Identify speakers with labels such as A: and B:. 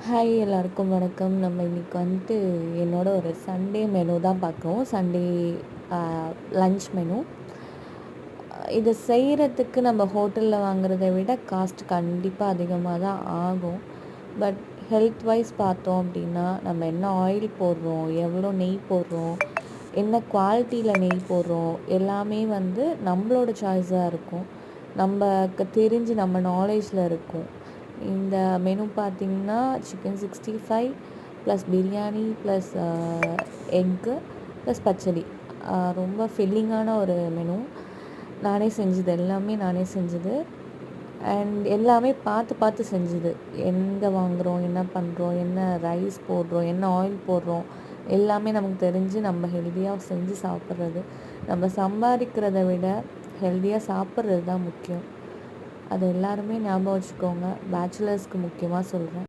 A: Hi எல்லாருக்கும் வணக்கம். நம்ம இன்னைக்கு வந்துட்டு என்னோட ஒரு சண்டே மெனு தான் பார்க்குறோம். Sunday lunch menu. இதை செய்கிறதுக்கு நம்ம ஹோட்டலில் வாங்குறத விட காஸ்ட் கண்டிப்பாக அதிகமாக தான் ஆகும். பட் ஹெல்த் வைஸ் பார்த்தோம் அப்படின்னா நம்ம என்ன ஆயில் போடுறோம், எவ்வளோ நெய் போடுறோம், என்ன குவாலிட்டியில் நெய் போடுறோம், எல்லாமே வந்து நம்மளோட சாய்ஸாக இருக்கும். நமக்கு தெரிஞ்சு நம்ம நாலேஜில் இருக்கும். இந்த மெனு பார்த்திங்கன்னா chicken 65 plus biryani plus egg plus பச்சடி. ரொம்ப ஃபில்லிங்கான ஒரு மெனு. நானே செஞ்சது, எல்லாமே நானே செஞ்சது. அண்ட் எல்லாமே பார்த்து பார்த்து செஞ்சது. எங்கே வாங்குகிறோம், என்ன பண்ணுறோம், என்ன ரைஸ் போடுறோம், என்ன ஆயில் போடுறோம், எல்லாமே நமக்கு தெரிஞ்சு நம்ம ஹெல்த்தியாக செஞ்சு சாப்பிட்றது. நம்ம சம்பாதிக்கிறத விட ஹெல்த்தியாக சாப்பிட்றது தான் முக்கியம். அது எல்லாருமே ஞாபகம் வச்சுக்கோங்க. பேச்சுலர்ஸ்க்கு முக்கியமாக சொல்கிறேன்.